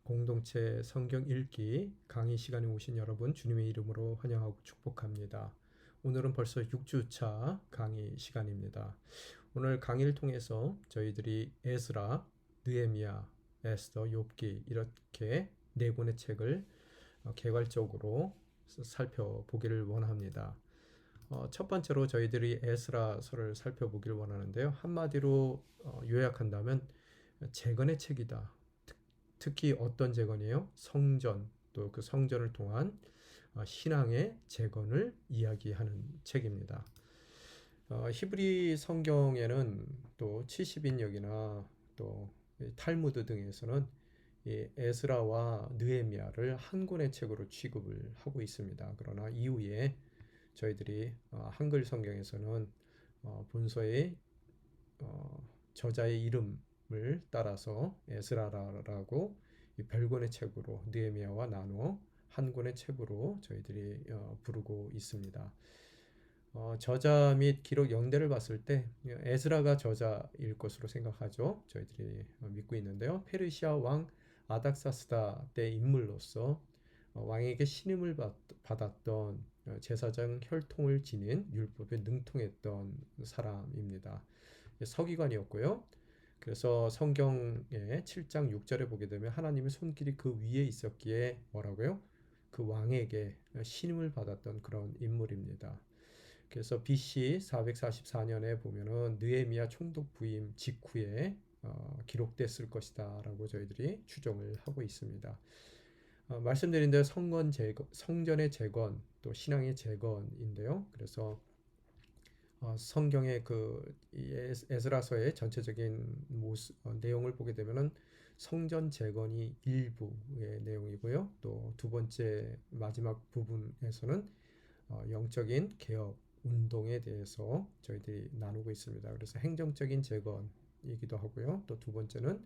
공동체 성경 읽기 강의 시간에 오신 여러분 주님의 이름으로 환영하고 축복합니다. 오늘은 벌써 6주차 강의 시간입니다. 오늘 강의를 통해서 저희들이 에스라, 느헤미야, 에스더, 욥기 이렇게 네 권의 책을 개괄적으로 살펴보기를 원합니다. 첫 번째로 저희들이 에스라서를 살펴보기를 원하는데요. 한마디로 요약한다면 재건의 책이다. 특히 어떤 재건이에요? 성전, 또 그 성전을 통한 신앙의 재건을 이야기하는 책입니다. 히브리 성경에는 또 70인역이나 또 탈무드 등에서는 이 에스라와 느헤미야를 한 권의 책으로 취급을 하고 있습니다. 그러나 이후에 저희들이 한글 성경에서는 본서의 저자의 이름을 따라서 에스라라고 이 별권의 책으로 느헤미야와 나누어 한 권의 책으로 저희들이 부르고 있습니다. 저자 및 기록 연대를 봤을 때 에스라가 저자일 것으로 생각하죠. 저희들이 믿고 있는데요. 페르시아 왕 아닥사스다 때 인물로서 왕에게 신임을 받았던 제사장 혈통을 지닌 율법에 능통했던 사람입니다. 서기관이었고요. 그래서 성경의 7장 6절에 보게 되면 하나님의 손길이 그 위에 있었기에 뭐라고요? 그 왕에게 신임을 받았던 그런 인물입니다. 그래서 BC 444년에 보면은 느헤미야 총독 부임 직후에 기록됐을 것이다라고 저희들이 추정을 하고 있습니다. 말씀드린 대로 성전의 재건, 또 신앙의 재건인데요. 그래서 성경의 그 에스라서의 전체적인 내용을 보게 되면은 성전 재건이 일부의 내용이고요. 또 두 번째 마지막 부분에서는 영적인 개혁 운동에 대해서 저희들이 나누고 있습니다. 그래서 행정적인 재건이기도 하고요. 또 두 번째는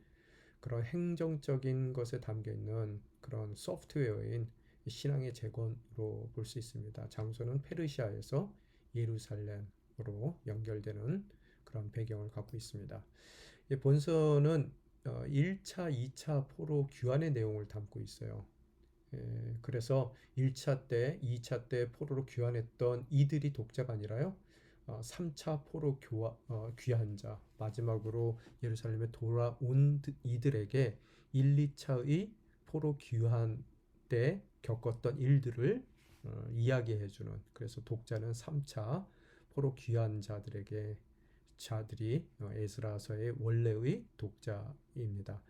그런 행정적인 것에 담겨 있는 그런 소프트웨어인 신앙의 재건으로 볼 수 있습니다. 장소는 페르시아에서 예루살렘으로 연결되는 그런 배경을 갖고 있습니다. 본서는 1차, 2차 포로 귀환의 내용을 담고 있어요. 그래서 1차 때, 2차 때 포로로 귀환했던 이들이 독자가 아니라요. 3차 포로 귀환자, 마지막으로 예루살렘에 돌아온 이들에게 1, 2차의 포로 귀환 때 겪었던 일들을 이야기해주는, 그래서 독자는 3차 포로 귀환자들에게 자들이 에스라서의 원래의 독자입니다.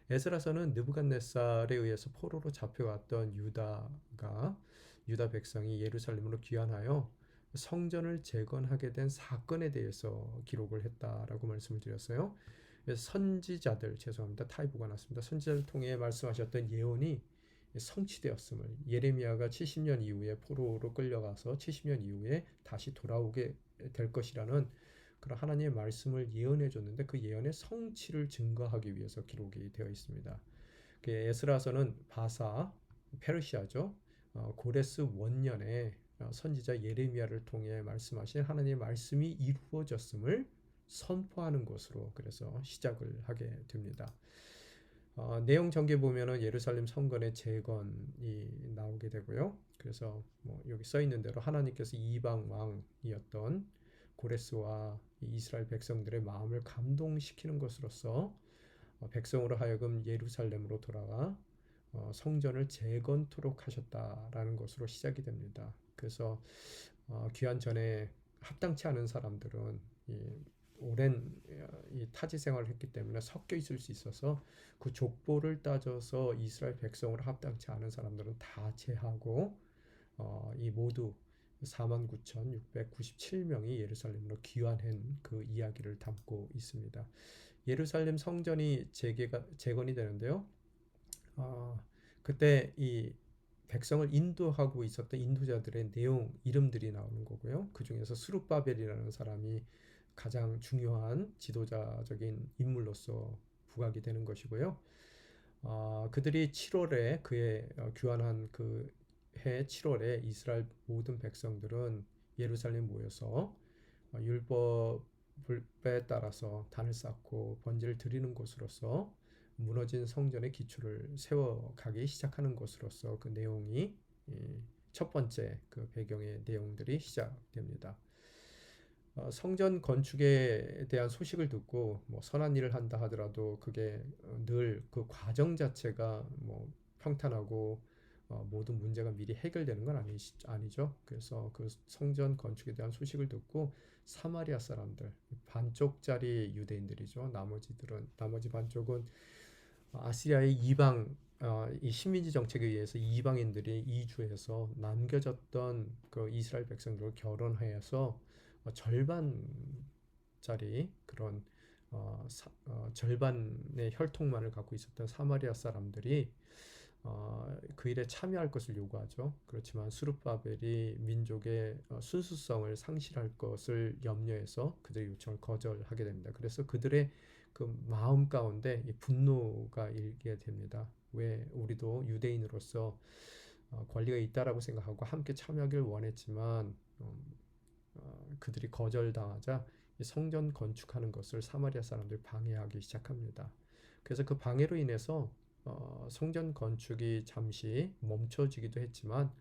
에스라서는 느부갓네살에 의해서 포로로 잡혀갔던 유다 백성이 예루살렘으로 귀환하여 성전을 재건하게 된 사건에 대해서 기록을 했다라고 말씀을 드렸어요. 선지자들, 죄송합니다. 타이포가 났습니다. 선지자를 통해 말씀하셨던 예언이 성취되었음을, 예레미야가 70년 이후에 포로로 끌려가서 70년 이후에 다시 돌아오게 될 것이라는 그런 하나님의 말씀을 예언해 줬는데 그 예언의 성취를 증거하기 위해서 기록이 되어 있습니다. 에스라서는 바사, 페르시아죠. 고레스 원년에 선지자 예레미야를 통해 말씀하신 하나님의 말씀이 이루어졌음을 선포하는 것으로 그래서 시작을 하게 됩니다. 내용 전개 보면은 예루살렘 성전의 재건이 나오게 되고요. 그래서 여기 써 있는 대로 하나님께서 이방 왕이었던 고레스와 이스라엘 백성들의 마음을 감동시키는 것으로서 백성으로 하여금 예루살렘으로 돌아가 성전을 재건토록 하셨다라는 것으로 시작이 됩니다. 그래서 귀환 전에 합당치 않은 사람들은 오랜 이 타지 생활을 했기 때문에 섞여 있을 수 있어서 그 족보를 따져서 이스라엘 백성으로 합당치 않은 사람들은 다 제하고 이 모두 49,697명이 예루살렘으로 귀환한 그 이야기를 담고 있습니다. 예루살렘 성전이 재건이 되는데요. 그때 이 백성을 인도하고 있었던 인도자들의 내용 이름들이 나오는 거고요. 그 중에서 스룹바벨이라는 사람이 가장 중요한 지도자적인 인물로서 부각이 되는 것이고요. 그들이 7월에 그의 귀환한 그 해 7월에 이스라엘 모든 백성들은 예루살렘 모여서 율법에 따라서 단을 쌓고 번제를 드리는 곳으로서 무너진 성전의 기초를 세워가기 시작하는 것으로서 그 내용이 첫 번째 그 배경의 내용들이 시작됩니다. 성전 건축에 대한 소식을 듣고 뭐 선한 일을 한다 하더라도 그게 늘 그 과정 자체가 뭐 평탄하고 모든 문제가 미리 해결되는 건 아니죠. 그래서 그 성전 건축에 대한 소식을 듣고 사마리아 사람들, 반쪽짜리 유대인들이죠. 나머지 반쪽은 아시리아의 이 식민지 정책에 의해서 이방인들이 이주해서 남겨졌던 그 이스라엘 백성들과 결혼해서 절반짜리 그런 절반의 혈통만을 갖고 있었던 사마리아 사람들이 그 일에 참여할 것을 요구하죠. 그렇지만 수르바벨이 민족의 순수성을 상실할 것을 염려해서 그들의 요청을 거절하게 됩니다. 그래서 그들의 그 마음 가운데 이 분노가 일게 됩니다. 왜 우리도 유대인으로서 권리가 있다라고 생각하고 함께 참여하기를 원했지만 그들이 거절당하자 성전 건축하는 것을 사마리아 사람들이 방해하기 시작합니다. 그래서 그 방해로 인해서 성전 건축이 잠시 멈춰지기도 했지만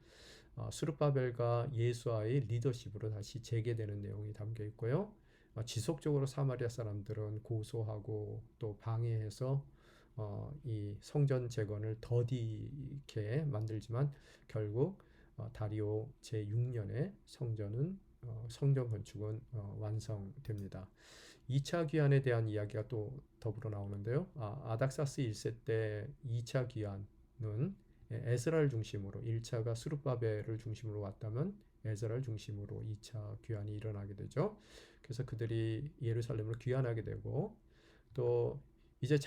수르바벨과 예수아의 리더십으로 다시 재개되는 내용이 담겨 있고요. 지속적으로 사마리아 사람들은 고소하고 또 방해해서 이 성전 재건을 더디게 만들지만 결국 다리오 제6년에 성전 건축은 완성됩니다. 2차 귀환에 대한 이야기가 또 더불어 나오는데요. 아닥사스 1세 때 2차 귀환은 에스라를 중심으로 1차가 스룹바벨을 중심으로 왔다면 에스라를 중심으로 2차 귀환이 일어나게 되죠. 그래서 그들이 예루살렘으로 귀환하게 되고 또 이제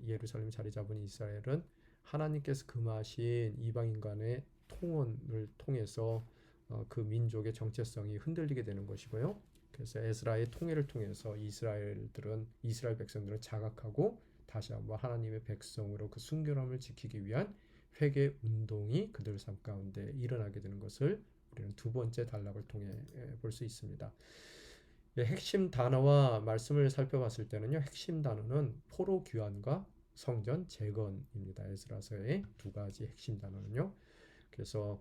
예루살렘 자리 잡은 이스라엘은 하나님께서 금하신 이방인간의 통혼을 통해서 그 민족의 정체성이 흔들리게 되는 것이고요. 그래서 에스라의 통일을 통해서 이스라엘 백성들은 자각하고 다시 한번 하나님의 백성으로 그 순결함을 지키기 위한 회개 운동이 그들 삶 가운데 일어나게 되는 것을 우리는 두 번째 단락을 통해 볼 수 있습니다. 핵심 단어와 말씀을 살펴봤을 때는요. 핵심 단어는 포로 귀환과 성전 재건입니다. 에스라서의 두 가지 핵심 단어는요. 그래서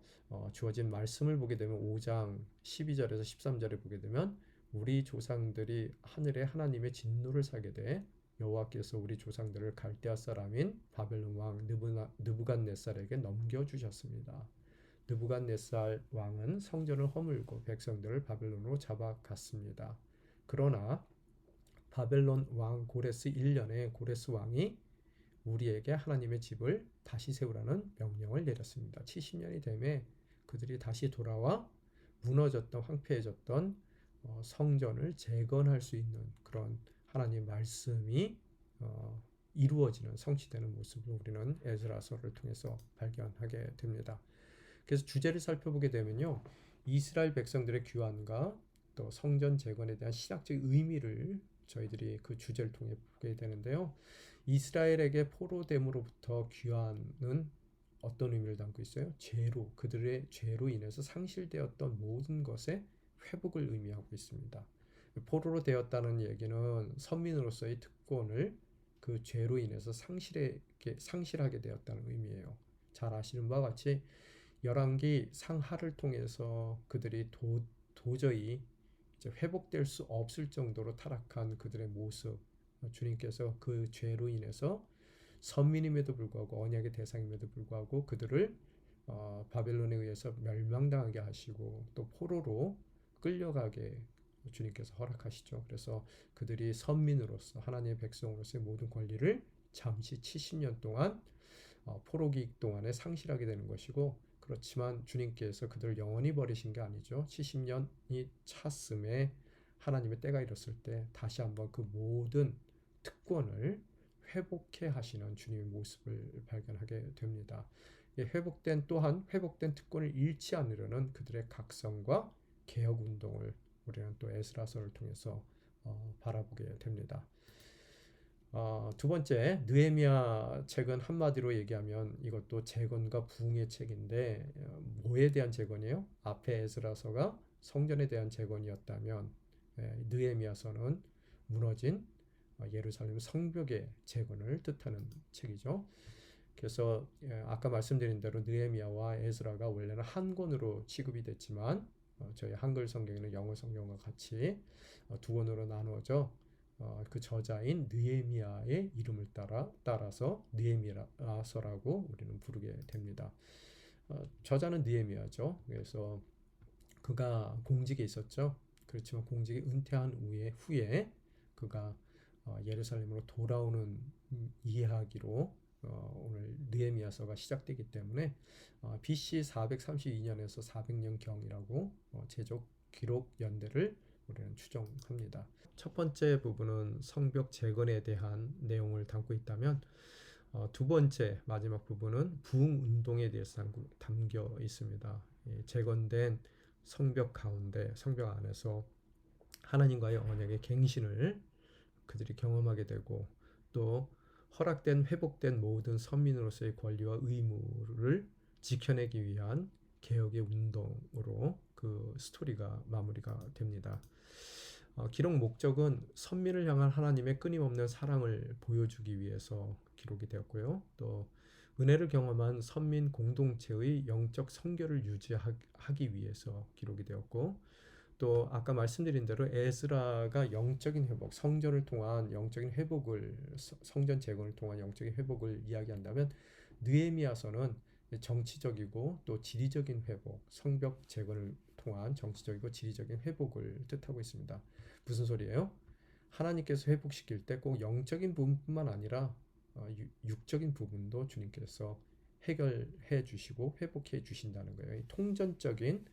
주어진 말씀을 보게 되면 5장 12절에서 13절에 보게 되면 우리 조상들이 하늘에 하나님의 진노를 사게 돼 여호와께서 우리 조상들을 갈대아 사람인 바벨론 왕 느부갓네살에게 넘겨주셨습니다. 느부갓네살 왕은 성전을 허물고 백성들을 바벨론으로 잡아갔습니다. 그러나 바벨론 왕 고레스 1년에 고레스 왕이 우리에게 하나님의 집을 다시 세우라는 명령을 내렸습니다. 70년이 되매 그들이 다시 돌아와 무너졌던 황폐해졌던 성전을 재건할 수 있는 그런 하나님 말씀이 이루어지는 성취되는 모습을 우리는 에스라서를 통해서 발견하게 됩니다. 그래서 주제를 살펴보게 되면요. 이스라엘 백성들의 귀환과 또 성전 재건에 대한 신학적 의미를 저희들이 그 주제를 통해 보게 되는데요. 이스라엘에게 포로됨으로부터 귀환은 어떤 의미를 담고 있어요? 그들의 죄로 인해서 상실되었던 모든 것의 회복을 의미하고 있습니다. 포로로 되었다는 얘기는 선민으로서의 특권을 그 죄로 인해서 상실하게 되었다는 의미예요. 잘 아시는 바와 같이 열왕기 상하를 통해서 그들이 도저히 이제 회복될 수 없을 정도로 타락한 그들의 모습, 주님께서 그 죄로 인해서 선민임에도 불구하고 언약의 대상임에도 불구하고 그들을 바벨론에 의해서 멸망당하게 하시고 또 포로로 끌려가게 주님께서 허락하시죠. 그래서 그들이 선민으로서 하나님의 백성으로서의 모든 권리를 잠시 70년 동안 포로기익 동안에 상실하게 되는 것이고, 그렇지만 주님께서 그들을 영원히 버리신 게 아니죠. 70년이 찼음에 하나님의 때가 이뤘을 때 다시 한번 그 모든 특권을 회복해 하시는 주님의 모습을 발견하게 됩니다. 회복된 특권을 잃지 않으려는 그들의 각성과 개혁 운동을 우리는 또 에스라서를 통해서 바라보게 됩니다. 두 번째, 느헤미야 책은 한마디로 얘기하면 이것도 재건과 부흥의 책인데 뭐에 대한 재건이에요? 앞에 에스라서가 성전에 대한 재건이었다면 느헤미야서는 무너진 예루살렘 성벽의 재건을 뜻하는 책이죠. 그래서 아까 말씀드린 대로 느헤미야와 에스라가 원래는 한 권으로 취급이 됐지만 저희 한글 성경에는 영어 성경과 같이 두 권으로 나누어져 그 저자인 느헤미야의 이름을 따라서 느헤미야서라고 우리는 부르게 됩니다. 저자는 느헤미야죠. 그래서 그가 공직에 있었죠. 그렇지만 공직에 은퇴한 후에 그가 예루살렘으로 돌아오는 이야기로 오늘 느헤미야서가 시작되기 때문에 BC 432년에서 400년경이라고 제적 기록 연대를 우리는 추정합니다. 첫 번째 부분은 성벽 재건에 대한 내용을 담고 있다면 두 번째 마지막 부분은 부흥 운동에 대해서 담겨 있습니다. 재건된 성벽 가운데 성벽 안에서 하나님과의 언약의 갱신을 그들이 경험하게 되고 또 허락된 회복된 모든 선민으로서의 권리와 의무를 지켜내기 위한 개혁의 운동으로 그 스토리가 마무리가 됩니다. 기록 목적은 선민을 향한 하나님의 끊임없는 사랑을 보여주기 위해서 기록이 되었고요. 또 은혜를 경험한 선민 공동체의 영적 성결을 유지하기 위해서 기록이 되었고 또 아까 말씀드린 대로 에스라가 영적인 회복, 성전을 통한 영적인 회복을 성전 재건을 통한 영적인 회복을 이야기한다면 느헤미야서는 정치적이고 또 지리적인 회복, 성벽 재건을 통한 정치적이고 지리적인 회복을 뜻하고 있습니다. 무슨 소리예요? 하나님께서 회복시킬 때 꼭 영적인 부분뿐만 아니라 육적인 부분도 주님께서 해결해 주시고 회복해 주신다는 거예요. 통전적인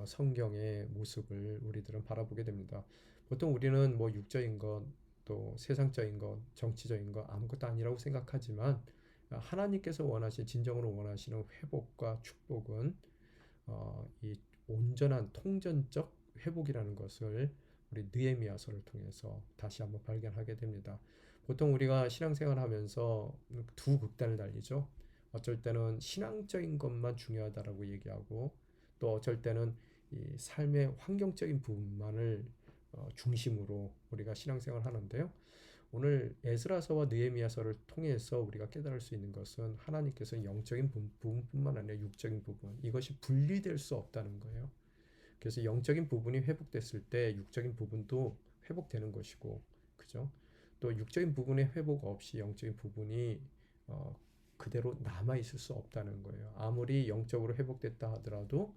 성경의 모습을 우리들은 바라보게 됩니다. 보통 우리는 뭐 육적인 것, 또 세상적인 것, 정치적인 것 아무것도 아니라고 생각하지만 하나님께서 진정으로 원하시는 회복과 축복은 이 온전한 통전적 회복이라는 것을 우리 느헤미야서를 통해서 다시 한번 발견하게 됩니다. 보통 우리가 신앙생활 하면서 두 극단을 달리죠. 어쩔 때는 신앙적인 것만 중요하다라고 얘기하고 또 어쩔 때는 이 삶의 환경적인 부분만을 중심으로 우리가 신앙생활을 하는데요. 오늘 에스라서와 느헤미야서를 통해서 우리가 깨달을 수 있는 것은 하나님께서 영적인 부분뿐만 아니라 육적인 부분 이것이 분리될 수 없다는 거예요. 그래서 영적인 부분이 회복됐을 때 육적인 부분도 회복되는 것이고, 그죠? 또 육적인 부분의 회복 없이 영적인 부분이 그대로 남아 있을 수 없다는 거예요. 아무리 영적으로 회복됐다 하더라도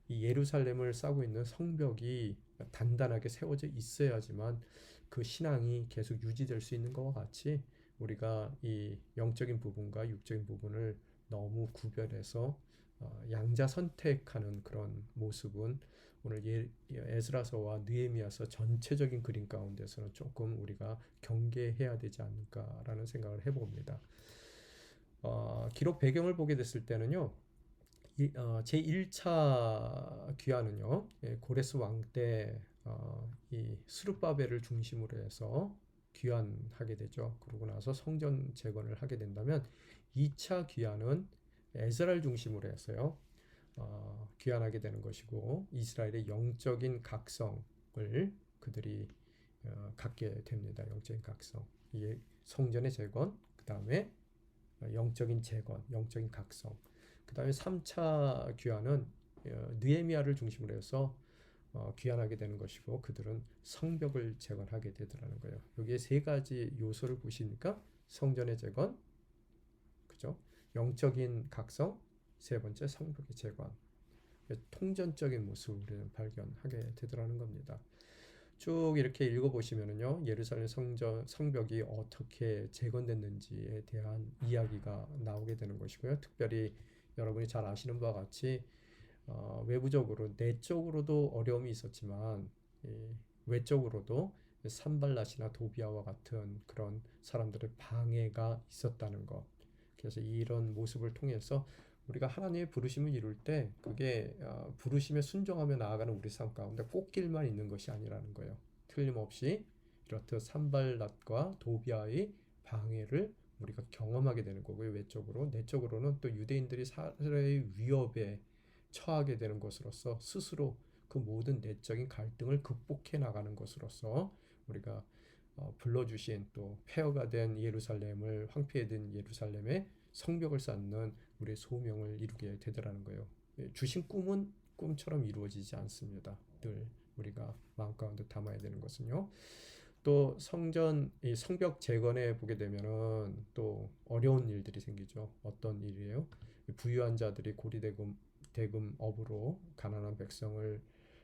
이 예루살렘을 싸고 있는 성벽이 단단하게 세워져 있어야지만 그 신앙이 계속 유지될 수 있는 것과 같이 우리가 이 영적인 부분과 육적인 부분을 너무 구별해서 양자 선택하는 그런 모습은 오늘 에스라서와 느헤미야서 전체적인 그림 가운데서는 조금 우리가 경계해야 되지 않을까라는 생각을 해봅니다. 기록 배경을 보게 됐을 때는요. 제1차 귀환은요. 고레스 왕 때 이 스룹바벨을 중심으로 해서 귀환하게 되죠. 그러고 나서 성전 재건을 하게 된다면 2차 귀환은 에스라를 중심으로 해서요. 귀환하게 되는 것이고 이스라엘의 영적인 각성을 그들이 갖게 됩니다. 영적인 각성. 이게 성전의 재건, 그 다음에 영적인 재건, 영적인 각성. 그 다음에 3차 귀환은 느헤미야를 중심으로 해서 귀환하게 되는 것이고 그들은 성벽을 재건하게 되더라는 거예요. 여기에 세 가지 요소를 보시니까 성전의 재건, 그죠? 영적인 각성, 세 번째 성벽의 재건. 통전적인 모습을 우리는 발견하게 되더라는 겁니다. 쭉 이렇게 읽어보시면은요, 예루살렘 성벽이 어떻게 재건됐는지에 대한 이야기가 나오게 되는 것이고요. 특별히 여러분이 잘 아시는 바와 같이 외부적으로 내적으로도 어려움이 있었지만 외적으로도 산발랏이나 도비아와 같은 그런 사람들의 방해가 있었다는 것. 그래서 이런 모습을 통해서 우리가 하나님의 부르심을 이룰 때 그게 부르심에 순종하며 나아가는 우리 삶 가운데 꽃길만 있는 것이 아니라는 거예요. 틀림없이 이렇듯 산발랏과 도비아의 방해를 우리가 경험하게 되는 거고요. 외적으로, 내적으로는 또 유대인들이 살해의 위협에 처하게 되는 것으로서 스스로 그 모든 내적인 갈등을 극복해 나가는 것으로서 우리가 불러주신 또 폐허가 된 예루살렘을 황폐해진 예루살렘에 성벽을 쌓는 우리의 소명을 이루게 되더라는 거예요. 주신 꿈은 꿈처럼 이루어지지 않습니다. 늘 우리가 마음 가운데 담아야 되는 것은요. 또 이 성벽 재건에 보게 되면은 또 어려운 일들이 생기죠. 어떤 일이에요? 부유한 자들이 대금업으로 가난한 백성을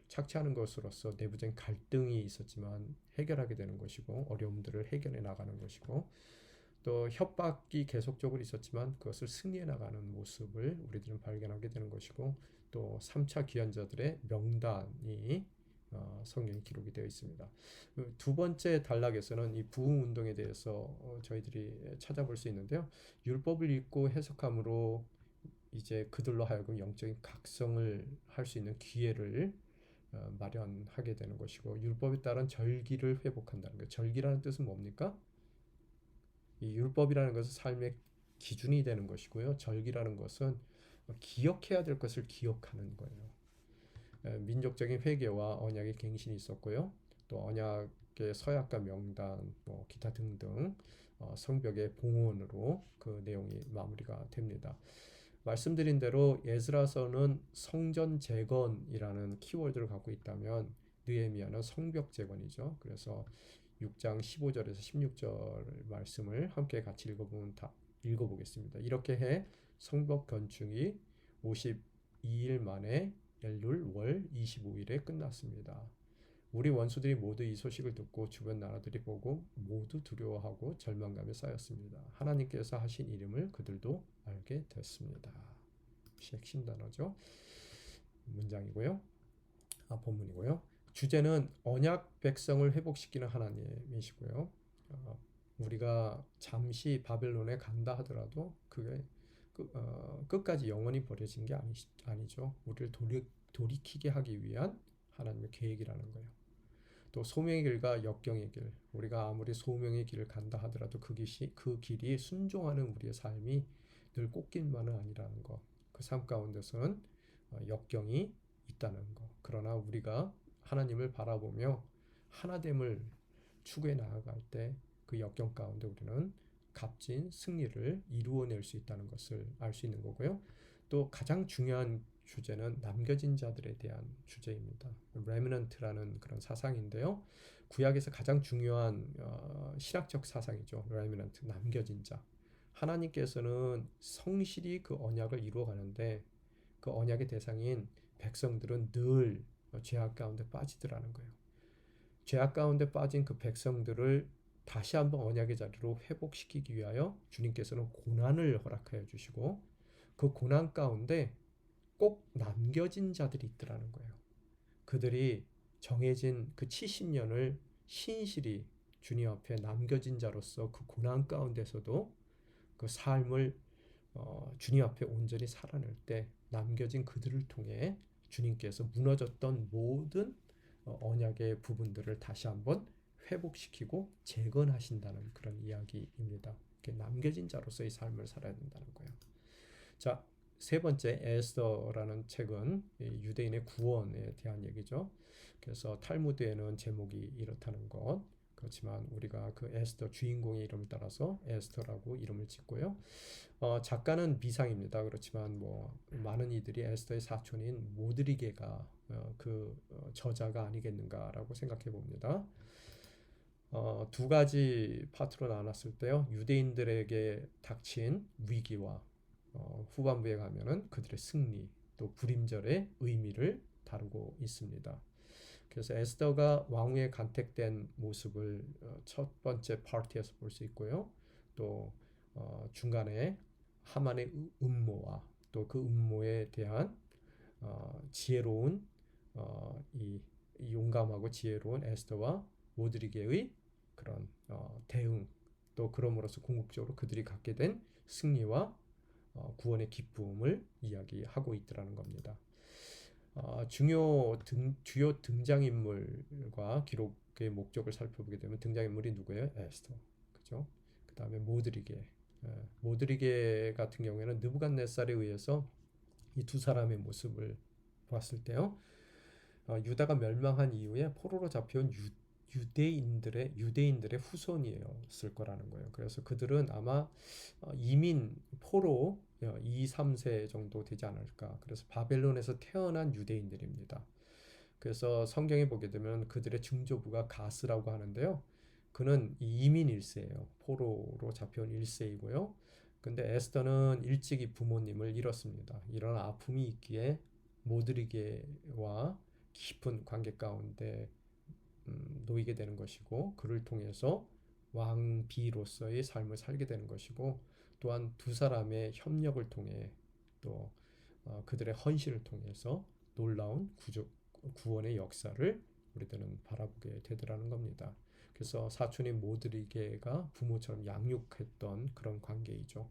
착취하는 것으로서 내부적인 갈등이 있었지만 해결하게 되는 것이고 어려움들을 해결해 나가는 것이고 또 협박이 계속적으로 있었지만 그것을 승리해 나가는 모습을 우리들은 발견하게 되는 것이고 또 3차 귀환자들의 명단이 성경에 기록이 되어 있습니다. 두 번째 단락에서는 이 부흥 운동에 대해서 저희들이 찾아볼 수 있는데요. 율법을 읽고 해석함으로 이제 그들로 하여금 영적인 각성을 할 수 있는 기회를 마련하게 되는 것이고 율법에 따른 절기를 회복한다는 거예요. 절기라는 뜻은 뭡니까? 이 율법이라는 것은 삶의 기준이 되는 것이고요. 절기라는 것은 기억해야 될 것을 기억하는 거예요. 민족적인 회개와 언약의 갱신이 있었고요. 또 언약의 서약과 명단, 뭐 기타 등등 성벽의 봉헌으로 그 내용이 마무리가 됩니다. 말씀드린 대로 에스라서는 성전 재건이라는 키워드를 갖고 있다면 느헤미야는 성벽 재건이죠. 그래서 6장 15절에서 16절 말씀을 함께 같이 읽어보겠습니다. 이렇게 해 성벽 건축이 52일 만에 엘룰 월 25일에 끝났습니다. 우리 원수들이 모두 이 소식을 듣고 주변 나라들이 보고 모두 두려워하고 절망감에 쌓였습니다. 하나님께서 하신 이름을 그들도 알게 됐습니다. 핵심 단어죠. 문장이고요. 본문이고요. 주제는 언약 백성을 회복시키는 하나님이시고요. 우리가 잠시 바벨론에 간다 하더라도 그게 끝까지 영원히 버려진 게 아니죠. 우리를 돌이키게 하기 위한 하나님의 계획이라는 거예요. 또 소명의 길과 역경의 길, 우리가 아무리 소명의 길을 간다 하더라도 그 길이 순종하는 우리의 삶이 늘 꽃길만은 아니라는 것. 그 삶 가운데서는 역경이 있다는 것. 그러나 우리가 하나님을 바라보며 하나됨을 추구해 나아갈 때 그 역경 가운데 우리는 값진 승리를 이루어낼 수 있다는 것을 알 수 있는 거고요. 또 가장 중요한 주제는 남겨진 자들에 대한 주제입니다. 레미넌트라는 그런 사상인데요. 구약에서 가장 중요한 신학적 사상이죠. 레미넌트, 남겨진 자. 하나님께서는 성실히 그 언약을 이루어가는데 그 언약의 대상인 백성들은 늘 죄악 가운데 빠지더라는 거예요. 죄악 가운데 빠진 그 백성들을 다시 한번 언약의 자리로 회복시키기 위하여 주님께서는 고난을 허락하여 주시고 그 고난 가운데 꼭 남겨진 자들이 있더라는 거예요. 그들이 정해진 그 70년을 신실히 주님 앞에 남겨진 자로서 그 고난 가운데서도 그 삶을 주님 앞에 온전히 살아낼 때 남겨진 그들을 통해 주님께서 무너졌던 모든 언약의 부분들을 다시 한번 회복시키고 재건하신다는 그런 이야기입니다. 남겨진 자로서의 삶을 살아야 된다는 거예요. 자, 세 번째 에스더라는 책은 유대인의 구원에 대한 얘기죠. 그래서 탈무드에는 제목이 이렇다는 것. 그렇지만 우리가 그 에스더 주인공의 이름을 따라서 에스더라고 이름을 짓고요. 작가는 미상입니다. 그렇지만 뭐 많은 이들이 에스더의 사촌인 모드리게가 저자가 아니겠는가라고 생각해 봅니다. 두 가지 파트로 나눴을 때요. 유대인들에게 닥친 위기와 후반부에 가면은 그들의 승리 또 불임절의 의미를 다루고 있습니다. 그래서 에스더가 왕위에 간택된 모습을 첫 번째 파트에서 볼 수 있고요. 또 중간에 하만의 음모와 또 그 음모에 대한 지혜로운 이 용감하고 지혜로운 에스더와 모드리게의 그런 대응 또 그럼으로써 궁극적으로 그들이 갖게 된 승리와 구원의 기쁨을 이야기하고 있더라는 겁니다. 주요 등장인물과 기록의 목적을 살펴보게 되면 등장인물이 누구예요? 에스더. 그죠? 그 다음에 모드리게. 모드리게 같은 경우에는 느부갓네살에 의해서 이 두 사람의 모습을 봤을 때요. 유다가 멸망한 이후에 포로로 잡혀온 유대인들의 후손이었을 거라는 거예요. 그래서 그들은 아마 이민 포로 2, 3세 정도 되지 않을까. 그래서 바벨론에서 태어난 유대인들입니다. 그래서 성경에 보게 되면 그들의 증조부가 가스라고 하는데요. 그는 이민 1세예요. 포로로 잡혀온 1세이고요. 근데 에스더는 일찍이 부모님을 잃었습니다. 이런 아픔이 있기에 모드리게와 깊은 관계 가운데 놓이게 되는 것이고, 그를 통해서 왕비로서의 삶을 살게 되는 것이고, 또한 두 사람의 협력을 통해 또 그들의 헌신을 통해서 놀라운 구원의 역사를 우리들은 바라보게 되더라는 겁니다. 그래서 사촌인 모드리게가 부모처럼 양육했던 그런 관계이죠.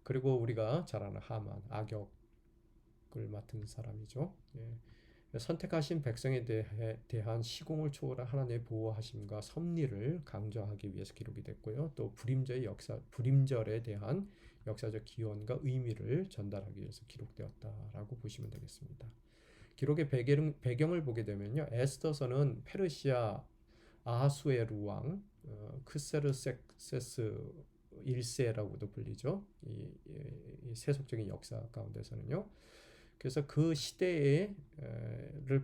그리고 우리가 잘 아는 하만, 악역을 맡은 사람이죠. 예. 선택하신 백성에 대한 시공을 초월한 하나님의 보호하심과 섭리를 강조하기 위해서 기록이 됐고요. 또 불임절에 대한 역사적 기원과 의미를 전달하기 위해서 기록되었다라고 보시면 되겠습니다. 기록의 배경을 보게 되면요. 에스더서는 페르시아 아하수에루 왕 크세르세스 1세라고도 불리죠. 이 세속적인 역사 가운데서는요. 그래서 그 시대를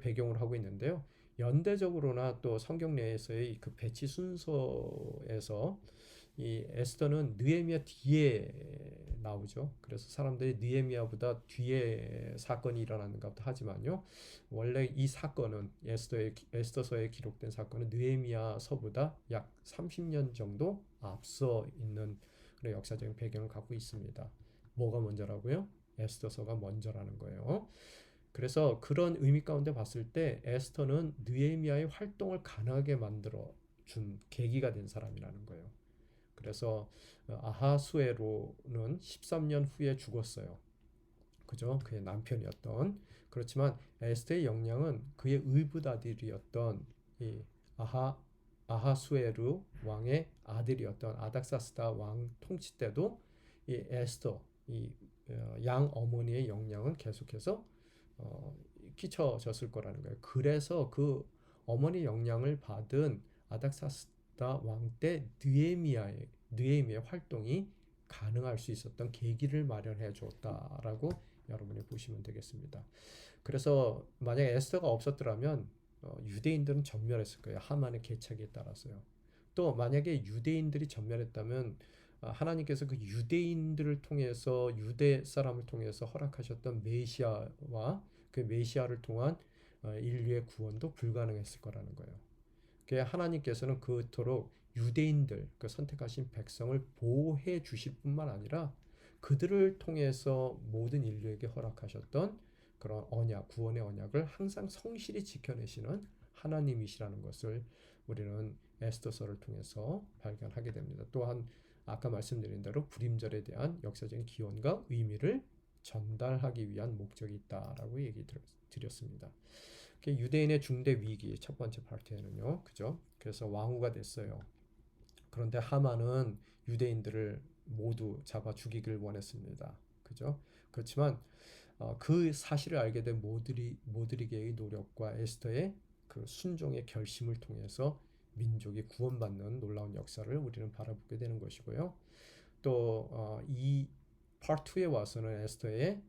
배경으로 하고 있는데요. 연대적으로나 또 성경 내에서의 그 배치 순서에서 이 에스더는 느헤미야 뒤에 나오죠. 그래서 사람들이 느헤미야보다 뒤에 사건이 일어났는가 보다 하지만요. 원래 이 사건은 에스더서에 기록된 사건은 느헤미야서보다 약 30년 정도 앞서 있는 그런 역사적인 배경을 갖고 있습니다. 뭐가 먼저라고요? 에스더서가 먼저라는 거예요. 그래서 그런 의미 가운데 봤을 때 에스더는 느헤미야의 활동을 가능하게 만들어 준 계기가 된 사람이라는 거예요. 그래서 아하수에로는 13년 후에 죽었어요. 그죠? 그의 남편이었던. 그렇지만 에스더의 역량은 그의 의붓아들이었던 이 아하수에루 왕의 아들이었던 아닥사스다 왕 통치 때도 이 에스더 양 어머니의 역량은 계속해서 끼쳐졌을 거라는 거예요. 그래서 그 어머니 역량을 받은 아닥사스다 왕 때 느헤미야의 활동이 가능할 수 있었던 계기를 마련해 줬다라고 여러분이 보시면 되겠습니다. 그래서 만약에 에스더가 없었더라면 유대인들은 전멸했을 거예요. 하만의 계책에 따라서요. 또 만약에 유대인들이 전멸했다면 하나님께서 그 유대인들을 통해서 유대 사람을 통해서 허락하셨던 메시아와 그 메시아를 통한 인류의 구원도 불가능했을 거라는 거예요. 하나님께서는 그토록 유대인들, 그 선택하신 백성을 보호해 주실 뿐만 아니라 그들을 통해서 모든 인류에게 허락하셨던 그런 언약, 구원의 언약을 항상 성실히 지켜내시는 하나님이시라는 것을 우리는 에스더서를 통해서 발견하게 됩니다. 또한 아까 말씀드린 대로 불임절에 대한 역사적인 기원과 의미를 전달하기 위한 목적이 있다라고 얘기 드렸습니다. 유대인의 중대 위기 첫 번째 파트에는요, 그죠? 그래서 왕후가 됐어요. 그런데 하만은 유대인들을 모두 잡아 죽이길 원했습니다. 그죠? 그렇지만 그 사실을 알게 된 모드리게의 노력과 에스더의 그 순종의 결심을 통해서 민족이 구원받는 놀라운 역사를 우리는 바라보게 되는 것이고요. 또 이 파트 2에 와서는 에스더의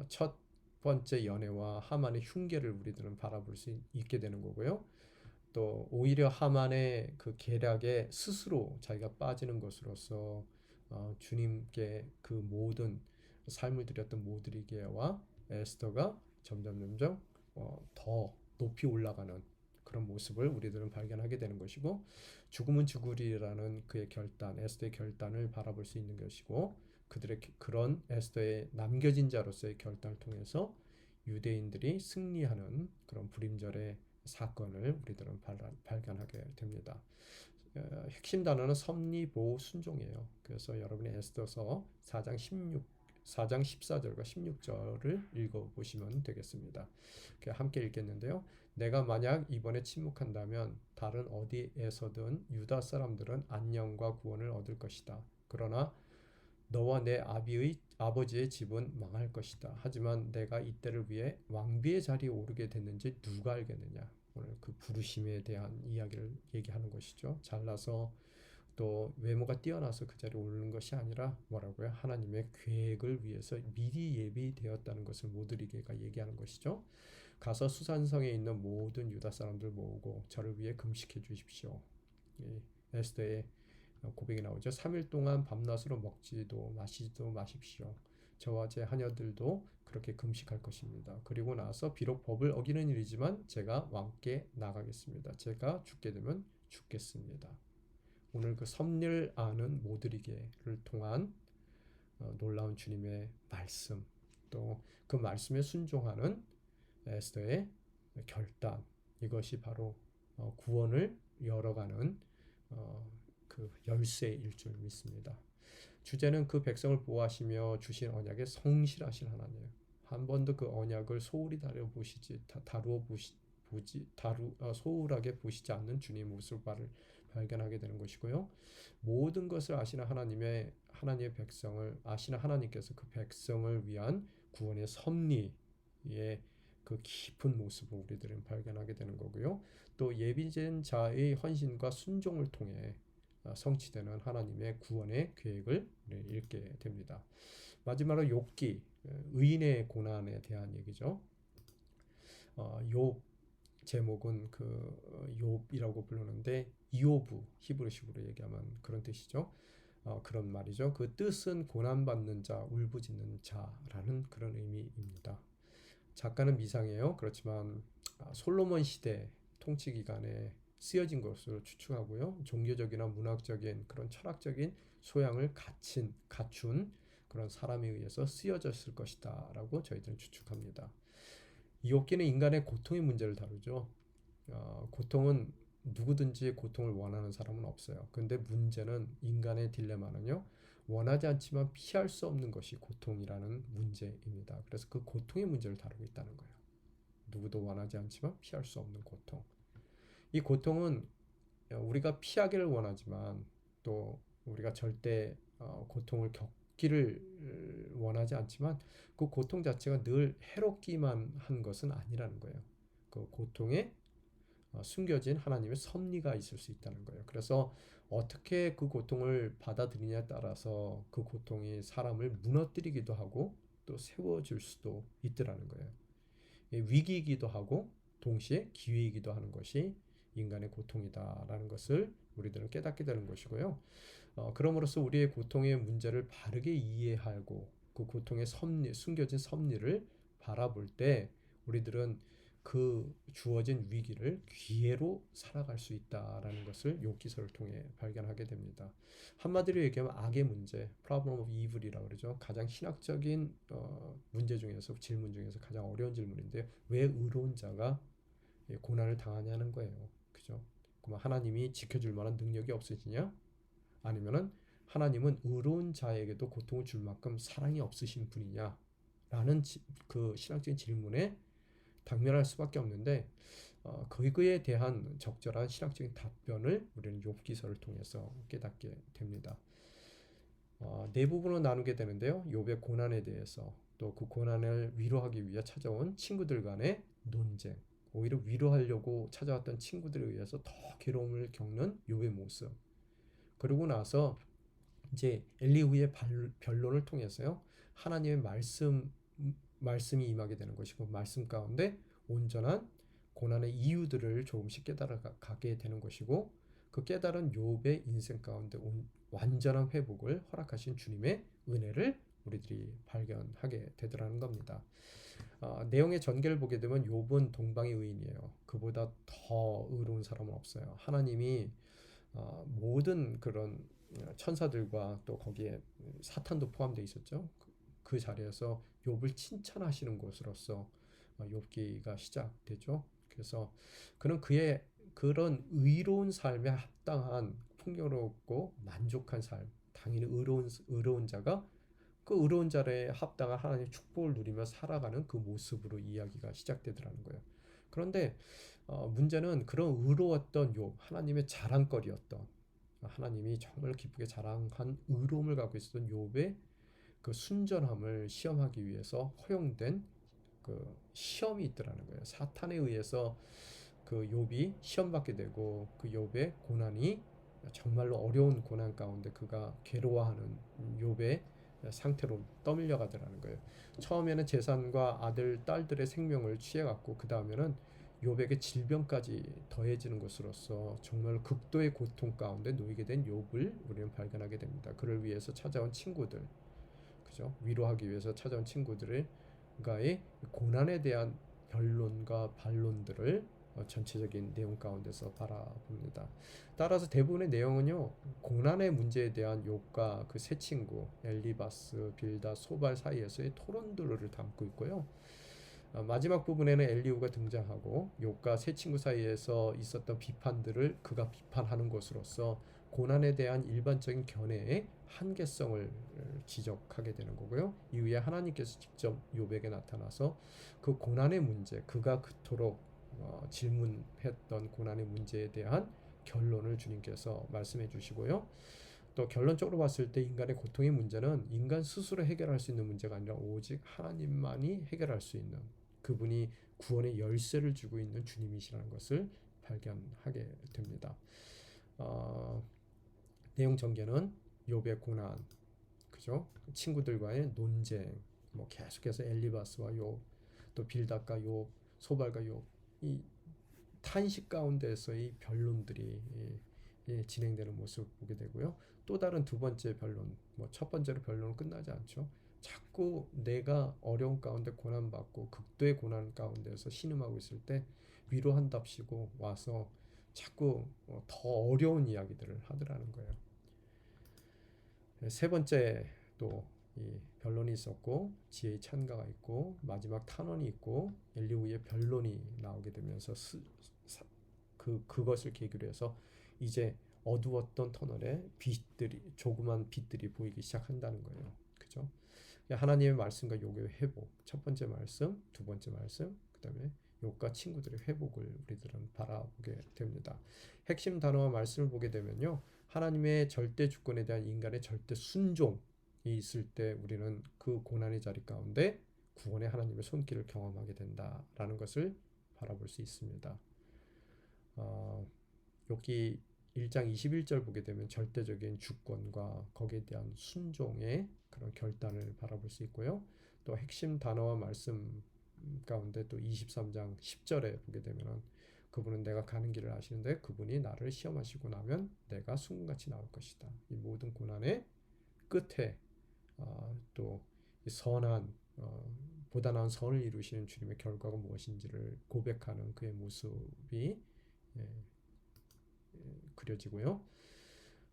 첫 번째 연애와 하만의 흉계를 우리들은 바라볼 수 있게 되는 거고요. 또 오히려 하만의 그 계략에 스스로 자기가 빠지는 것으로서 주님께 그 모든 삶을 드렸던 모드리게와 에스더가 점점 더 높이 올라가는 그런 모습을 우리들은 발견하게 되는 것이고, 죽음은 죽으리라는 그의 결단, 에스더의 결단을 바라볼 수 있는 것이고, 그들의 그런 에스더의 남겨진 자로서의 결단을 통해서 유대인들이 승리하는 그런 불임절의 사건을 우리들은 발견하게 됩니다. 핵심 단어는 섭리, 보호, 순종이에요. 그래서 여러분이 에스더서 4장 14절과 16절을 읽어보시면 되겠습니다. 함께 읽겠는데요. 내가 만약 이번에 침묵한다면 다른 어디에서든 유다 사람들은 안녕과 구원을 얻을 것이다. 그러나 너와 내 아버지의 집은 망할 것이다. 하지만 내가 이때를 위해 왕비의 자리에 오르게 됐는지 누가 알겠느냐. 오늘 그 부르심에 대한 이야기를 얘기하는 것이죠. 잘나서 또 외모가 뛰어나서 그 자리에 오르는 것이 아니라 뭐라고요? 하나님의 계획을 위해서 미리 예비되었다는 것을 모드리게가 얘기하는 것이죠. 가서 수산성에 있는 모든 유다 사람들 모으고 저를 위해 금식해 주십시오. 이 에스더의 고백이 나오죠. 3일 동안 밤낮으로 먹지도 마시지도 마십시오. 저와 제 하녀들도 그렇게 금식할 것입니다. 그리고 나서 비록 법을 어기는 일이지만 제가 왕께 나가겠습니다. 제가 죽게 되면 죽겠습니다. 오늘 그 섭리를 아는 모드리게를 통한 놀라운 주님의 말씀, 또 그 말씀에 순종하는 에스더의 결단, 이것이 바로 구원을 열어가는 그 열쇠일 줄 믿습니다. 주제는 그 백성을 보호하시며 주신 언약에 성실하신 하나님. 한 번도 그 언약을 소홀히 소홀하게 보시지 않는 주님의 모습을 발견하게 되는 것이고요. 모든 것을 아시는 하나님의 백성을 아시는 하나님께서 그 백성을 위한 구원의 섭리의 그 깊은 모습을 우리들은 발견하게 되는 거고요. 또 예비된 자의 헌신과 순종을 통해 성취되는 하나님의 구원의 계획을 읽게 됩니다. 마지막으로 욥기, 의인의 고난에 대한 얘기죠. 욥 제목은 그 욥이라고 부르는데 이오브, 히브리식으로 얘기하면 그런 뜻이죠. 그런 말이죠. 그 뜻은 고난받는 자, 울부짖는 자라는 그런 의미입니다. 작가는 미상이에요. 그렇지만 솔로몬 시대 통치 기간에 쓰여진 것으로 추측하고요. 종교적이나 문학적인 그런 철학적인 소양을 갖춘 그런 사람에 의해서 쓰여졌을 것이다 라고 저희들은 추측합니다. 이 욥기는 인간의 고통의 문제를 다루죠. 고통은 누구든지 고통을 원하는 사람은 없어요. 근데 문제는 인간의 딜레마는요. 원하지 않지만 피할 수 없는 것이 고통이라는 문제입니다. 그래서 그 고통의 문제를 다루고 있다는 거예요. 누구도 원하지 않지만 피할 수 없는 고통. 이 고통은 우리가 피하기를 원하지만 또 우리가 절대 고통을 겪기를 원하지 않지만 그 고통 자체가 늘 해롭기만 한 것은 아니라는 거예요. 그 고통에 숨겨진 하나님의 섭리가 있을 수 있다는 거예요. 그래서 어떻게 그 고통을 받아들이냐에 따라서 그 고통이 사람을 무너뜨리기도 하고 또 세워줄 수도 있더라는 거예요. 위기이기도 하고 동시에 기회이기도 하는 것이 인간의 고통이다라는 것을 우리들은 깨닫게 되는 것이고요. 그럼으로써 우리의 고통의 문제를 바르게 이해하고 그 고통의 숨겨진 섭리를 바라볼 때 우리들은 그 주어진 위기를 기회로 살아갈 수 있다라는 것을 욥기서를 통해 발견하게 됩니다. 한마디로 얘기하면 악의 문제, problem of evil이라고 그러죠. 가장 신학적인 문제 중에서 질문 중에서 가장 어려운 질문인데요. 왜 의로운 자가 고난을 당하냐는 거예요. 그죠? 그럼 하나님이 지켜줄 만한 능력이 없으시냐? 아니면은 하나님은 의로운 자에게도 고통을 줄 만큼 사랑이 없으신 분이냐? 라는 그 신학적인 질문에 당면할 수밖에 없는데 그거에 대한 적절한 신학적인 답변을 우리는 욥기서를 통해서 깨닫게 됩니다. 네 부분으로 나누게 되는데요. 욥의 고난에 대해서 또 그 고난을 위로하기 위해 찾아온 친구들 간의 논쟁, 오히려 위로하려고 찾아왔던 친구들에 의해서 더 괴로움을 겪는 욥의 모습. 그러고 나서 이제 엘리후의 변론을 통해서요. 하나님의 말씀이 임하게 되는 것이고 말씀 가운데 온전한 고난의 이유들을 조금씩 깨달아가게 되는 것이고 그 깨달은 욥의 인생 가운데 완전한 회복을 허락하신 주님의 은혜를 우리들이 발견하게 되더라는 겁니다. 내용의 전개를 보게 되면 욥은 동방의 의인이에요. 그보다 더 의로운 사람은 없어요. 하나님이 모든 그런 천사들과 또 거기에 사탄도 포함되어 있었죠. 그 자리에서 욥을 칭찬하시는 것으로서 욥기가 시작되죠. 그래서 그는 그의 그런 의로운 삶에 합당한 풍요롭고 만족한 삶, 당연히 의로운 자가 그 의로운 자에 합당한 하나님의 축복을 누리며 살아가는 그 모습으로 이야기가 시작되더라는 거예요. 그런데 문제는 그런 의로웠던 욥, 하나님의 자랑거리였던 하나님이 정말 기쁘게 자랑한 의로움을 갖고 있었던 욥의 그 순전함을 시험하기 위해서 허용된 그 시험이 있더라는 거예요. 사탄에 의해서 그 욥이 시험 받게 되고 그 욥의 고난이 정말로 어려운 고난 가운데 그가 괴로워하는 욥의 상태로 떠밀려 가더라는 거예요. 처음에는 재산과 아들, 딸들의 생명을 취해갖고 그 다음에는 욥에게 질병까지 더해지는 것으로서 정말 극도의 고통 가운데 놓이게 된 욥을 우리는 발견하게 됩니다. 그를 위해서 찾아온 친구들, 그죠? 위로하기 위해서 찾아온 친구들과의 고난에 대한 변론과 반론들을 전체적인 내용 가운데서 바라봅니다. 따라서 대부분의 내용은요, 고난의 문제에 대한 욥과 그 세 친구 엘리바스, 빌다, 소발 사이에서의 토론들을 담고 있고요. 마지막 부분에는 엘리후가 등장하고 욥과 세 친구 사이에서 있었던 비판들을 그가 비판하는 것으로서 고난에 대한 일반적인 견해의 한계성을 지적하게 되는 거고요. 이후에 하나님께서 직접 욥에게 나타나서 그 고난의 문제, 그가 그토록 질문했던 고난의 문제에 대한 결론을 주님께서 말씀해 주시고요. 또 결론적으로 봤을 때 인간의 고통의 문제는 인간 스스로 해결할 수 있는 문제가 아니라 오직 하나님만이 해결할 수 있는, 그분이 구원의 열쇠를 주고 있는 주님이시라는 것을 발견하게 됩니다. 내용 전개는 욥의 고난, 그죠? 친구들과의 논쟁, 뭐 계속해서 엘리바스와 욥, 또 빌닷과 욥, 소발과 욥, 이 탄식 가운데서의 변론들이 진행되는 모습을 보게 되고요. 또 다른 두 번째 변론, 뭐 첫 번째로 변론은 끝나지 않죠. 자꾸 내가 어려운 가운데 고난받고 극도의 고난 가운데서 신음하고 있을 때 위로한답시고 와서 자꾸 더 어려운 이야기들을 하더라는 거예요. 세 번째 또 이 변론이 있었고 지혜의 찬가가 있고 마지막 탄원이 있고 엘리후의 변론이 나오게 되면서 그것을 계기로 해서 이제 어두웠던 터널에 빛들이, 조그만 빛들이 보이기 시작한다는 거예요. 그죠? 하나님의 말씀과 욥의 회복, 첫 번째 말씀, 두 번째 말씀, 그다음에 욥과 친구들의 회복을 우리들은 바라보게 됩니다. 핵심 단어와 말씀을 보게 되면요, 하나님의 절대 주권에 대한 인간의 절대 순종이 있을 때 우리는 그 고난의 자리 가운데 구원의 하나님의 손길을 경험하게 된다라는 것을 바라볼 수 있습니다. 욥기 1장 21절 보게 되면 절대적인 주권과 거기에 대한 순종의 그런 결단을 바라볼 수 있고요. 또 핵심 단어와 말씀 가운데 또 23장 10절에 보게 되면 그분은 내가 가는 길을 아시는데 그분이 나를 시험하시고 나면 내가 순금같이 나올 것이다. 이 모든 고난의 끝에 또 선한 보다 나은 선을 이루시는 주님의 결과가 무엇인지를 고백하는 그의 모습이 그려지고요.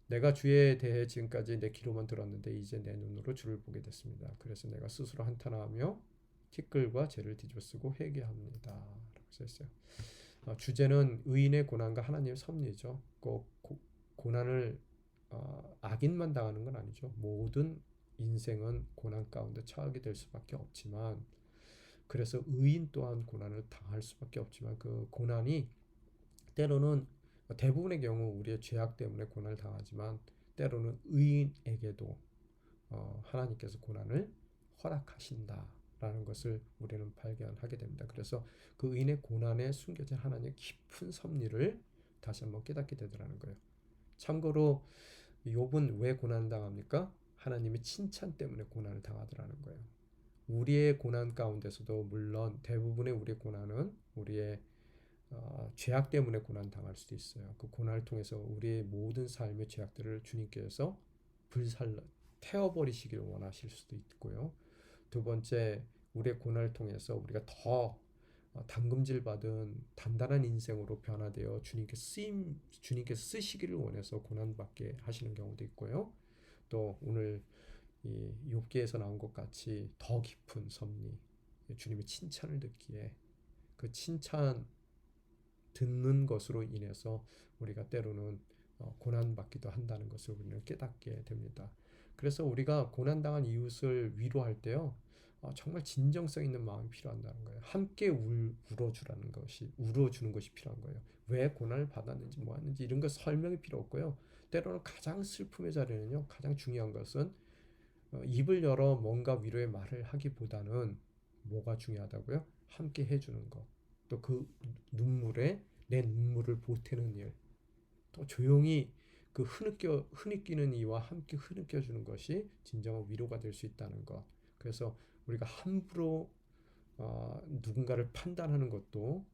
내가 주에 대해 지금까지 내 귀로만 들었는데 이제 내 눈으로 주를 보게 됐습니다. 그래서 내가 스스로 한탄하며 티끌과 죄를 뒤집어쓰고 회개합니다. 라고 써있어요. 주제는 의인의 고난과 하나님의 섭리죠. 꼭 고난을 악인만 당하는 건 아니죠. 모든 인생은 고난 가운데 처하게 될 수밖에 없지만, 그래서 의인 또한 고난을 당할 수밖에 없지만 그 고난이 때로는 대부분의 경우 우리의 죄악 때문에 고난을 당하지만 때로는 의인에게도 하나님께서 고난을 허락하신다라는 것을 우리는 발견하게 됩니다. 그래서 그 의인의 고난에 숨겨진 하나님의 깊은 섭리를 다시 한번 깨닫게 되더라는 거예요. 참고로 욥은 왜 고난을 당합니까? 하나님의 칭찬 때문에 고난을 당하더라는 거예요. 우리의 고난 가운데서도 물론 대부분의 우리의 고난은 우리의 죄악 때문에 고난 당할 수도 있어요. 그 고난을 통해서 우리의 모든 삶의 죄악들을 주님께서 불살라 태워버리시기를 원하실 수도 있고요. 두 번째, 우리의 고난을 통해서 우리가 더 담금질 받은 단단한 인생으로 변화되어 주님께서 쓰시기를 원해서 고난받게 하시는 경우도 있고요. 또 오늘 이 욥기에서 나온 것 같이 더 깊은 섭리, 주님의 칭찬을 듣기에 그 칭찬 듣는 것으로 인해서 우리가 때로는 고난받기도 한다는 것을 우리는 깨닫게 됩니다. 그래서 우리가 고난당한 이웃을 위로할 때요, 정말 진정성 있는 마음이 필요한다는 거예요. 함께 울어주는 것이 필요한 거예요. 왜 고난을 받았는지 뭐했는지 이런 것 설명이 필요 없고요. 때로는 가장 슬픔의 자리는요, 가장 중요한 것은 입을 열어 뭔가 위로의 말을 하기보다는 뭐가 중요하다고요? 함께 해주는 것. 또 그 눈물에 내 눈물을 보태는 일, 또 조용히 그 흐느끼는 이와 함께 흐느껴 주는 것이 진정한 위로가 될 수 있다는 것. 그래서 우리가 함부로 누군가를 판단하는 것도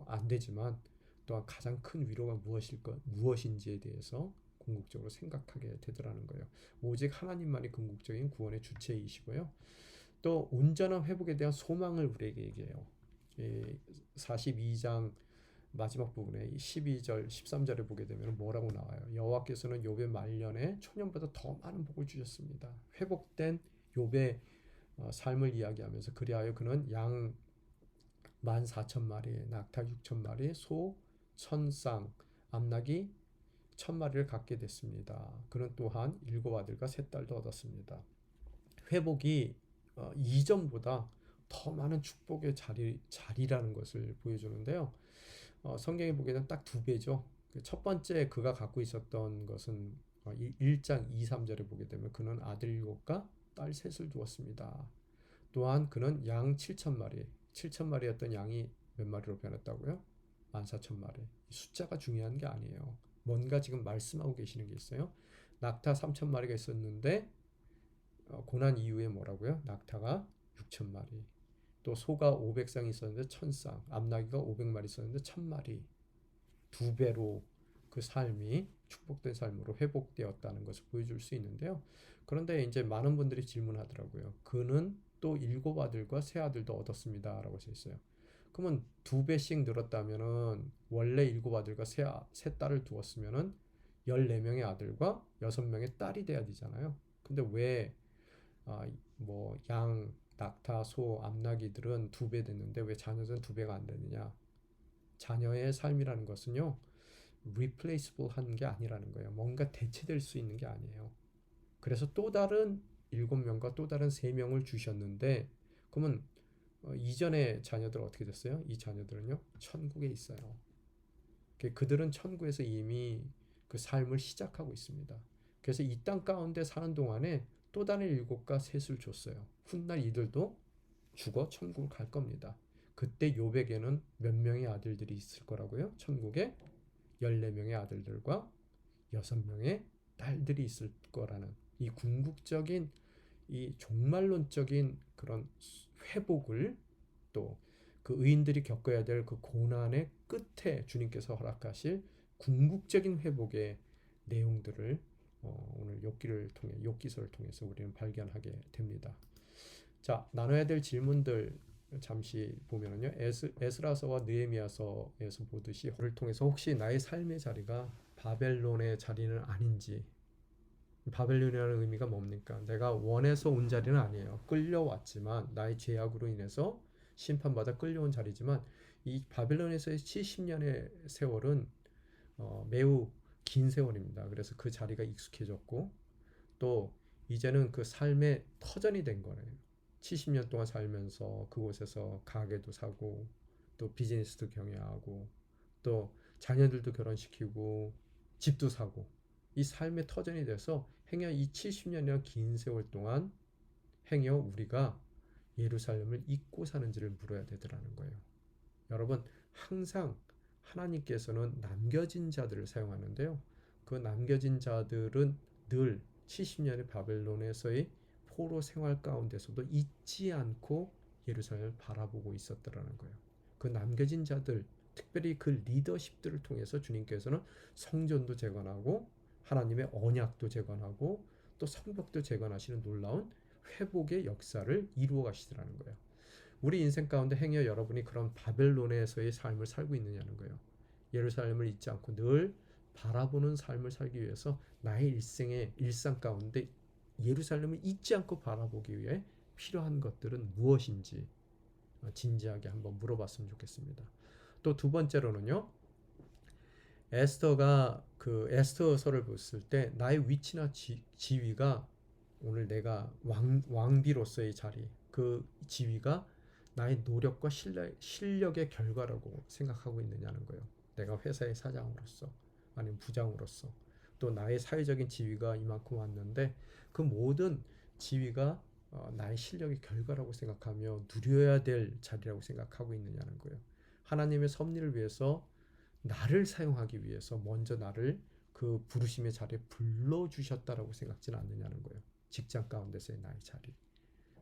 안 되지만, 또한 가장 큰 위로가 무엇인지에 대해서 궁극적으로 생각하게 되더라는 거예요. 오직 하나님만이 궁극적인 구원의 주체이시고요. 또 온전한 회복에 대한 소망을 우리에게 얘기해요. 이 42장 마지막 부분에 12절, 13절에 보게 되면 뭐라고 나와요? 여호와께서는 욥의 말년에 초년보다 더 많은 복을 주셨습니다. 회복된 욥의 삶을 이야기하면서 그리하여 그는 양 14,000마리, 낙타 6,000마리, 소 1,000쌍, 암낙이 1,000마리를 갖게 됐습니다. 그는 또한 7아들과 3딸도 얻었습니다. 회복이 이전보다 더 많은 축복의 자리라는 것을 보여주는데요. 성경에 보게 되면 딱 2배죠. 첫 번째 그가 갖고 있었던 것은 1장 2, 3절에 보게 되면 그는 아들 7과 딸 3을 두었습니다. 또한 그는 양 7,000마리, 7,000마리였던 양이 몇 마리로 변했다고요? 14,000마리. 숫자가 중요한 게 아니에요. 뭔가 지금 말씀하고 계시는 게 있어요. 낙타 3,000마리가 있었는데 고난 이후에 뭐라고요? 낙타가 6,000마리. 또 소가 500쌍이 있었는데 1,000쌍, 암나귀가 500마리 있었는데 1,000마리. 2배로 그 삶이 축복된 삶으로 회복되었다는 것을 보여줄 수 있는데요. 그런데 이제 많은 분들이 질문하더라고요. 그는 또 7아들과 3아들도 얻었습니다. 라고 써 있어요. 그러면 2배씩 늘었다면은 원래 7아들과 3딸을 두었으면은 14명의 아들과 6명의 딸이 돼야 되잖아요. 근데 왜 양, 낙타, 소, 암나귀들은 2배 됐는데 왜 자녀들은 2배가 안 되느냐? 자녀의 삶이라는 것은요, replaceable 한 게 아니라는 거예요. 뭔가 대체될 수 있는 게 아니에요. 그래서 또 다른 7명과 또 다른 3명을 주셨는데, 그러면 이전의 자녀들 어떻게 됐어요? 이 자녀들은요, 천국에 있어요. 그들은 천국에서 이미 그 삶을 시작하고 있습니다. 그래서 이 땅 가운데 사는 동안에 또 다른 7과 셋을 줬어요. 훗날 이들도 죽어 천국을 갈 겁니다. 그때 욥에게는 몇 명의 아들들이 있을 거라고요? 천국에 14명의 아들들과 6명의 딸들이 있을 거라는 이 궁극적인 이 종말론적인 그런 회복을, 또 그 의인들이 겪어야 될 그 고난의 끝에 주님께서 허락하실 궁극적인 회복의 내용들을 오늘 욥기서를 통해서 우리는 발견하게 됩니다. 자, 나눠야 될 질문들 잠시 보면은요. 에스라서와 느헤미야서에서 보듯이 를 통해서 혹시 나의 삶의 자리가 바벨론의 자리는 아닌지. 바벨론이라는 의미가 뭡니까? 내가 원해서 온 자리는 아니에요. 끌려왔지만 나의 죄악으로 인해서 심판받아 끌려온 자리지만, 이 바벨론에서의 70년의 세월은 매우 긴 세월입니다. 그래서 그 자리가 익숙해졌고, 또 이제는 그 삶의 터전이 된 거예요. 70년 동안 살면서 그곳에서 가게도 사고, 또 비즈니스도 경영하고, 또 자녀들도 결혼시키고, 집도 사고, 이 삶의 터전이 돼서 행여 이 70년이라는 긴 세월 동안 행여 우리가 예루살렘을 잊고 사는지를 물어야 되더라는 거예요. 여러분, 항상 하나님께서는 남겨진 자들을 사용하는데요. 그 남겨진 자들은 늘 70년의 바벨론에서의 포로 생활 가운데서도 잊지 않고 예루살렘을 바라보고 있었더라는 거예요. 그 남겨진 자들, 특별히 그 리더십들을 통해서 주님께서는 성전도 재건하고 하나님의 언약도 재건하고 또 성벽도 재건하시는 놀라운 회복의 역사를 이루어 가시더라는 거예요. 우리 인생 가운데 행여 여러분이 그런 바벨론에서의 삶을 살고 있느냐는 거예요. 예루살렘을 잊지 않고 늘 바라보는 삶을 살기 위해서 나의 일상 가운데 예루살렘을 잊지 않고 바라보기 위해 필요한 것들은 무엇인지 진지하게 한번 물어봤으면 좋겠습니다. 또 두 번째로는요. 에스더가 그 에스더서를 봤을 때 나의 위치나 지위가, 오늘 내가 왕비로서의 자리, 그 지위가 나의 노력과 실력의 결과라고 생각하고 있느냐는 거예요. 내가 회사의 사장으로서 아니면 부장으로서 또 나의 사회적인 지위가 이만큼 왔는데 그 모든 지위가 나의 실력의 결과라고 생각하며 누려야 될 자리라고 생각하고 있느냐는 거예요. 하나님의 섭리를 위해서 나를 사용하기 위해서 먼저 나를 그 부르심의 자리에 불러주셨다라고 생각지는 않느냐는 거예요. 직장 가운데서의 나의 자리,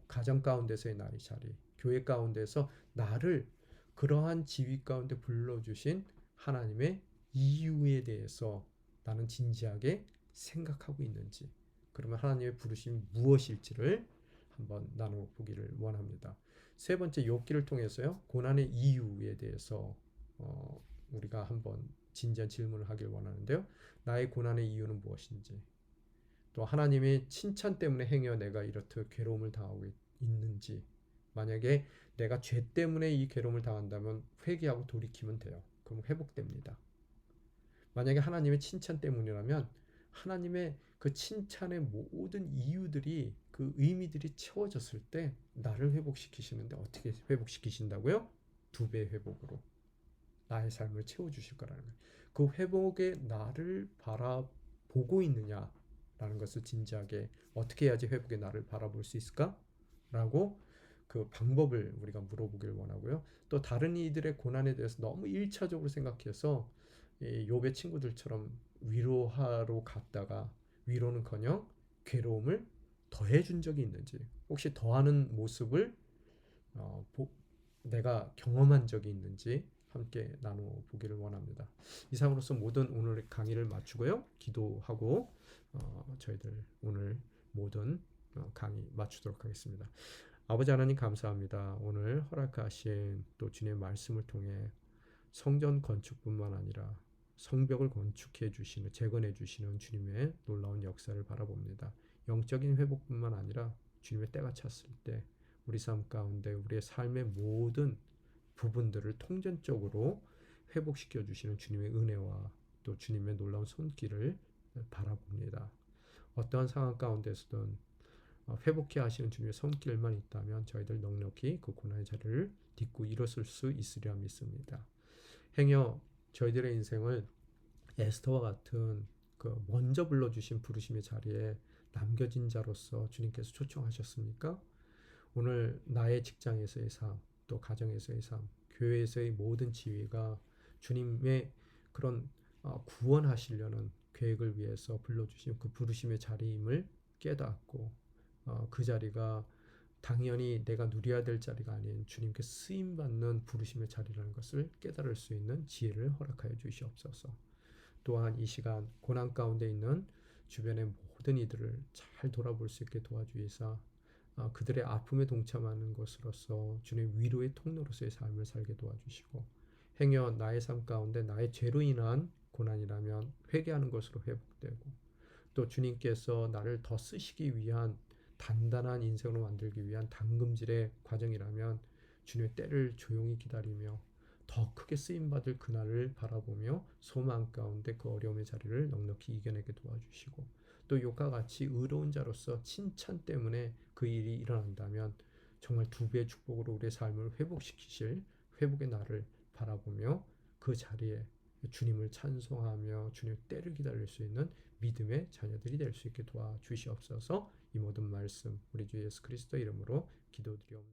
가정 가운데서의 나의 자리, 교회 가운데서 나를 그러한 지위 가운데 불러주신 하나님의 이유에 대해서 나는 진지하게 생각하고 있는지, 그러면 하나님의 부르심이 무엇일지를 한번 나눠보기를 원합니다. 세 번째, 욥기를 통해서요, 고난의 이유에 대해서 우리가 한번 진지한 질문을 하길 원하는데요. 나의 고난의 이유는 무엇인지, 또 하나님의 칭찬 때문에 행여 내가 이렇듯 괴로움을 당하고 있는지, 만약에 내가 죄 때문에 이 괴로움을 당한다면 회개하고 돌이키면 돼요. 그럼 회복됩니다. 만약에 하나님의 칭찬 때문이라면 하나님의 그 칭찬의 모든 이유들이, 그 의미들이 채워졌을 때 나를 회복시키시는데, 어떻게 회복시키신다고요? 2배 회복으로 나의 삶을 채워주실 거라는 거예요. 그 회복의 나를 바라보고 있느냐라는 것을 진지하게, 어떻게 해야지 회복의 나를 바라볼 수 있을까? 라고 그 방법을 우리가 물어보길 원하고요. 또 다른 이들의 고난에 대해서 너무 1차적으로 생각해서 욥의 친구들처럼 위로하러 갔다가 위로는커녕 괴로움을 더해준 적이 있는지, 혹시 더하는 모습을 어, 내가 경험한 적이 있는지 함께 나눠보기를 원합니다. 이상으로서 모든 오늘 강의를 마치고요, 기도하고 저희들 오늘 모든 강의 마치도록 하겠습니다. 아버지 하나님 감사합니다. 오늘 허락하신 또 주님의 말씀을 통해 성전 건축뿐만 아니라 성벽을 건축해 주시는, 재건해 주시는 주님의 놀라운 역사를 바라봅니다. 영적인 회복뿐만 아니라 주님의 때가 찼을 때 우리 삶 가운데 우리의 삶의 모든 부분들을 통전적으로 회복시켜 주시는 주님의 은혜와 또 주님의 놀라운 손길을 바라봅니다. 어떠한 상황 가운데서든 회복해 하시는 주님의 손길만 있다면 저희들 넉넉히 그 고난의 자리를 딛고 일어설 수 있으리라 믿습니다. 행여 저희들의 인생을 에스더와 같은 그 먼저 불러주신 부르심의 자리에 남겨진 자로서 주님께서 초청하셨습니까? 오늘 나의 직장에서의 삶, 또 가정에서의 삶, 교회에서의 모든 지위가 주님의 그런 구원하시려는 계획을 위해서 불러주신 그 부르심의 자리임을 깨닫고 그 자리가 당연히 내가 누려야 될 자리가 아닌 주님께 쓰임받는 부르심의 자리라는 것을 깨달을 수 있는 지혜를 허락하여 주시옵소서. 또한 이 시간 고난 가운데 있는 주변의 모든 이들을 잘 돌아볼 수 있게 도와주시사 그들의 아픔에 동참하는 것으로서 주님의 위로의 통로로서의 삶을 살게 도와주시고, 행여 나의 삶 가운데 나의 죄로 인한 고난이라면 회개하는 것으로 회복되고, 또 주님께서 나를 더 쓰시기 위한 단단한 인생으로 만들기 위한 당금질의 과정이라면 주님의 때를 조용히 기다리며 더 크게 쓰임받을 그날을 바라보며 소망 가운데 그 어려움의 자리를 넉넉히 이겨내게 도와주시고, 또 욥과 같이 의로운 자로서 칭찬 때문에 그 일이 일어난다면 정말 2배의 축복으로 우리의 삶을 회복시키실 회복의 날을 바라보며 그 자리에 주님을 찬송하며 주님의 때를 기다릴 수 있는 믿음의 자녀들이 될 수 있게 도와주시옵소서. 이 모든 말씀 우리 주 예수 그리스도 이름으로 기도드리옵나이다.